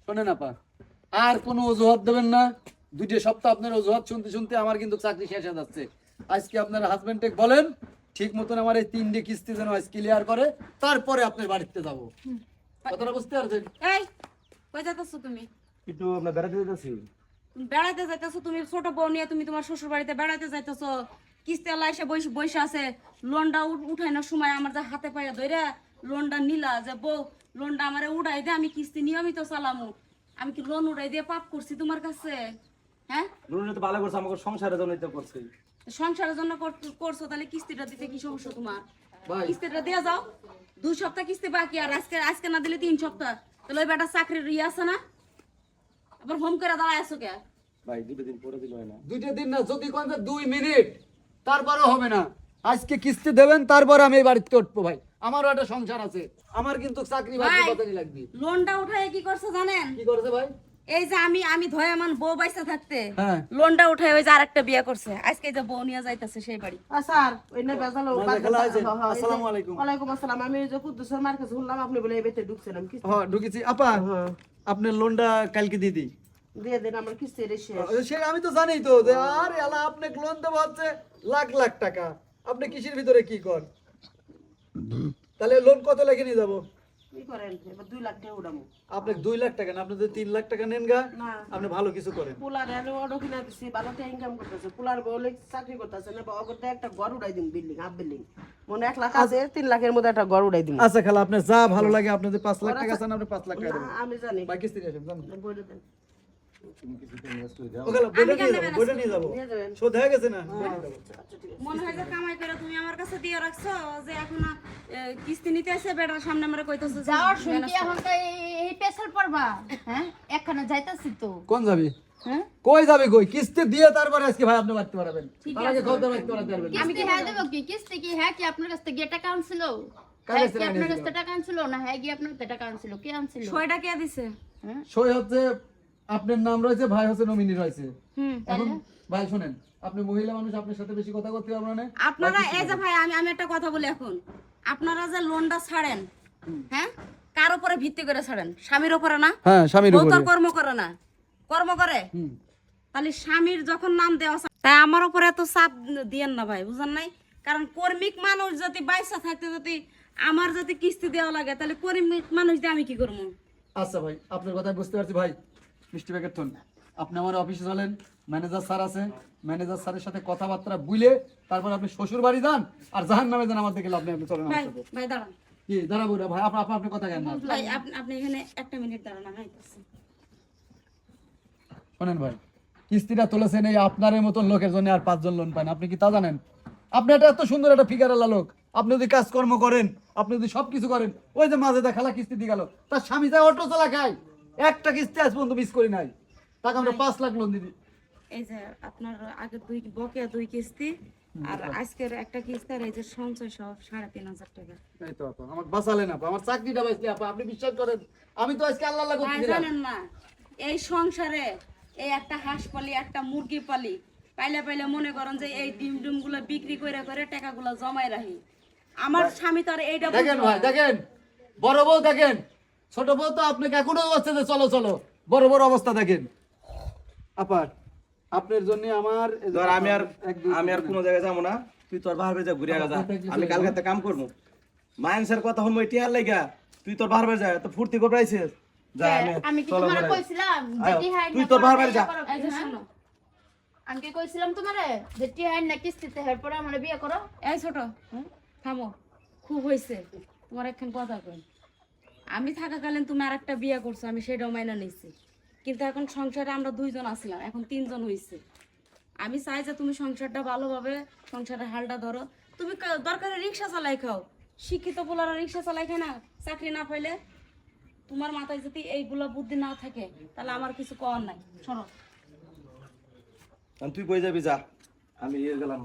শোনেন আপা, আর কোনো অজুহাত দেবেন না। 2 সপ্তাহ আপনার অজুহাত শুনতে শুনতে আমার কিন্তু চাকরি শেষ হয়ে যাচ্ছে। আজকে আপনার হাজবেন্ডকে বলেন ঠিক মতন আমার এই 3 কিস্তি যেন আজ ক্লিয়ার করে, তারপরে আপনার বাড়িতে যাব। কথাটা বুঝতে পারছেন? এই কই যাইতাছো তুমি? একটু আমরা বেড়াতে যেতেছি। বেড়াইতে যাইতাছো তুমি? ছোট বউ নিয়ে তুমি তোমার শ্বশুর বাড়িতে বেড়াইতে যাইতাছো? কিস্তি আলা এসে বসে আছে, লোনটা উঠাইনোর সময় আমার যা হাতে পায়ে ধইরা লোনটা নিলা যে বউ লোনটা আমারে উড়াই দে, আমি কিস্তি নিয়মিত চালামু। আমি কি লোন উড়াই দিয়ে পাপ করছি তোমার কাছে? হ্যাঁ, লোন তো ভালো করছে, আমাকে সংসারের জন্য তো করছে। সংসারের জন্য করছো, তাহলে কিস্তিটা দিতে কি সমস্যা তোমার? ভাই কিস্তিটা দিয়ে যাও। 2 সপ্তাহ কিস্তি বাকি, আর আজকে না দিলে 3 সপ্তাহ। তাহলে ওই বেটা চাকরির আছে না, আবার হোম করে দাঁড়ায় আছো কে? ভাই 2 দিন পরে দিল হয় না। 2 দিন না, যদি কোন 2 মিনিট, তারপরেও হবে না। আজকে কিস্তি দেবেন, তারপরে আমি এই বাড়িতে উঠবো। ভাই আমারও একটা সংসার আছে, আমার কিন্তু চাকরি বাকরি ভাই, বাতারি লাগবে। লোনটা উঠায় কি করছে জানেন? কি করেছে ভাই? এই যে আমি ধয়ামান বউ বাইসা থাকতে হ্যাঁ। লোনটা উঠায় ওই যে আরেকটা বিয়ে করছে, আজকে যে বউ নিয়ে যাইতাছে সেই বাড়ি। স্যার ওই না বেজালো মাঝে খেলা আছে। আসসালামু আলাইকুম। ওয়ালাইকুম আসসালাম। আমি ওই যে কুদ্দুসের মার কাছে শুনলাম আপনি বলে এই বেতে ঢুকছিলাম কিস্তি হ্যাঁ ঢুকেছি। আপা আপনার লোনটা কালকে দিয়ে দিই। দিয়ে দেন আমার কিস্তি শেষ। সে আমি তো জানি তো যে আরে আলা আপনি লোন দেবো হচ্ছে লাখ লাখ টাকা, আপনি কিসের ভিতরে কি কর? তাহলে লোন কত লেগে নিয়ে যাবো? কি করেন এবার 2 লাখ টাকা উড়ামু। আপনি 2 লাখ টাকা না, আপনি যদি 3 লাখ টাকা নেন গা, না আপনি ভালো কিছু করেন। পোলার এনে অর্ডার কিনা দিছি, ভালোতে ইনকাম করতেছে, পোলার বলে চাকরি করতেছে না, বাবা করতে একটা ঘর উড়াই দিন, বিল্ডিং হাফ বিল্ডিং মনে 1 লাখ আছে, 3 লাখের মধ্যে একটা ঘর উড়াই দিন। আচ্ছা খালা, আপনার যা ভালো লাগে, আপনি যদি 5 লাখ টাকা চান আপনি 5 লাখ টাকা দেবেন। আমি জানি ভাই কিস্তি নিয়ে আসেন, জান। বলে দেন ও খালা বইটা নিয়ে যাবো। নিয়ে যাবেন। শোধ হয়ে গেছে না? মনে হয় যে কামাই করে তুমি আমার কাছে দিয়ে রাখছো, যে এখন কিস্তি নিতে আসে বেটার সামনে আমরা কইতাছো যে যাওয়ার শুনকি এখন তো এই পেছাল পড়বা। হ্যাঁ, একখানে যাইতাছি তো। কোন যাবি? হ্যাঁ, কই যাবে কই? কিস্তি দিয়ে তারপরে আজকে ভাই আপনি বাড়তে পারবেন। তার আগে খবর বাড়তে পারবেন। কিস্তি হ্যাঁ দেবো কি? কিস্তি কি হ্যাঁ কি আপনার কাছ থেকে টাকা আনছিল? কার হ্যাঁ কাছ কি থেকে আপনার কাছ আনছিল? থেকে টাকা আনছিল না? হ্যাঁ কি আপনার কাছে টাকা আনছিল? কে আনছিল? ছয়টা কে দিছে? হ্যাঁ, সই হচ্ছে আপনার নাম রয়েছে, ভাই হচ্ছে নমিনি রয়েছে। হুম, এখন ভাই শুনেন, আপনি মহিলা মানুষ, আপনার সাথে বেশি কথা করতে পারবেন না। আপনারা এই যে ভাই আমি একটা কথা বলি, এখন আপনারা যে লোনটা ছাড়েন, হ্যাঁ, কার উপরে ভিত্তি করে ছাড়েন? স্বামীর উপরে না? হ্যাঁ, স্বামীর বউ উপরে। তো কর্ম করে না, কর্ম করে। হুম। তাহলে স্বামীর যখন নাম দেওয়া আছে, তাই আমার উপরে এত চাপ দিয়েন না ভাই, বুঝেন নাই? কারণ কর্মিক মানুষ যদি বাইসা থাকতে যদি আমার যদি কিস্তি দেওয়া লাগে, তাহলে কর্মিক মানুষ দিয়ে আমি কি করবো? আচ্ছা ভাই, আপনার কথা বুঝতে পারছি ভাই। মিষ্টি প্যাকেট থন, আপনি আমার অফিসে চলেন, ম্যানেজার স্যার আছে, ম্যানেজার স্যারের সাথে কথাবার্তা বুঝলে তারপর আপনি শ্বশুর বাড়ি যান, আর জাহান নামে যান আমার থেকে লাভ নেই। আপনি চলেন আমার ভাই সাথে। ভাই দাঁড়ান, কি দাঁড়াবো না ভাই? আপনি কথা কেন না? ভাই আপনি এখানে একটা মিনিট দাঁড়ান, আমি আইতাছি। শোনেন ভাই, কিস্তিটা তুলেছেন এই আপনার মতন লোকের জন্য, আর 5 জন লোন পান। আপনি কি তা জানেন? আপনি একটা এত সুন্দর একটা ফিগারালা লোক, আপনি যদি কাজকর্ম করেন, আপনি যদি সবকিছু করেন, ওই যে মাঝে খালা কিস্তি দিয়ে গেল, তার স্বামী যায় অটো চালা খায়, একটা কিস্তি আজ পর্যন্ত মিস করি নাই, তাকে আমরা 5 লাখ লোন দিদি। এই যে আপনার আগে বকেয়া 2 কিস্তি, আর আজকের একটা কিস্তি, আর এই যে সঞ্চয় সব 3,500 টাকা। এই তো আপা আমার বাঁচালেন, আপা আমার চাকরিটা বাঁচলে। আপা আপনি বিশ্বাস করেন, আমি তো আজকে আল্লাহ আল্লাহ ভাই করতেছিলাম। জানেন না, এই সংসারে এই একটা হাঁস পালি, একটা মুরগি পালি, পাইলে মনে করেন যে এই ডিম গুলো বিক্রি করে টাকাগুলো জমাই রাখি। আমার স্বামী তো আর এইটা দেখেন বুঝলো ভাই, না। দেখেন বড় বউ, দেখেন ছোট বউ তো আপনাকে এখনো বলছে যে চলো চলো, বড় বড় অবস্থা দেখেন। আপা আপনার জন্য আমার ধর আমি আর কোনো জায়গায় যাবো না, তুই তোর বাহার বাড়ি যা, ঘুরে আগা যা। আমি কালকে একটা কাম করবো, মাইন্সের কথা হম টিয়ার লাগা, তুই তোর বাহার বাড়ি যা, তো ফুর্তি করে পাইছিস। যা আমি কি চলো তোমারে ঘরে। কইছিলাম যে আয়ো, টিহাই তুই তোর বাহার বাড়ি যা। এই যে শোনো, আমি কি কইছিলাম তোমারে যে টিহাই না কিস্তিতে এরপরে আমারে বিয়ে করো? এই ছোট থামো, খুব হয়েছে তোমার একখান কথা কই। আমি থাকাকালীন তুমি আর একটা বিয়ে করছো, আমি সেটাও মাইনা নিচ্ছি, কিন্তু এখন সংসারে আমরা 2 জন আসলাম, এখন 3 জন হয়েছে। আমি চাই যে তুমি সংসারটা ভালোভাবে সংসারের হালটা ধরো। তুমি দরকারে রিক্সা চালাই খাও, শিক্ষিত পোলারা রিক্সা চালাই খায় না চাকরি না পাইলে? তোমার মাথায় যদি এইগুলা বুদ্ধি না থাকে, তাহলে আমার কিছু করার নাই। শোনো, তুই কই যাবি যা, আমি গেলাম।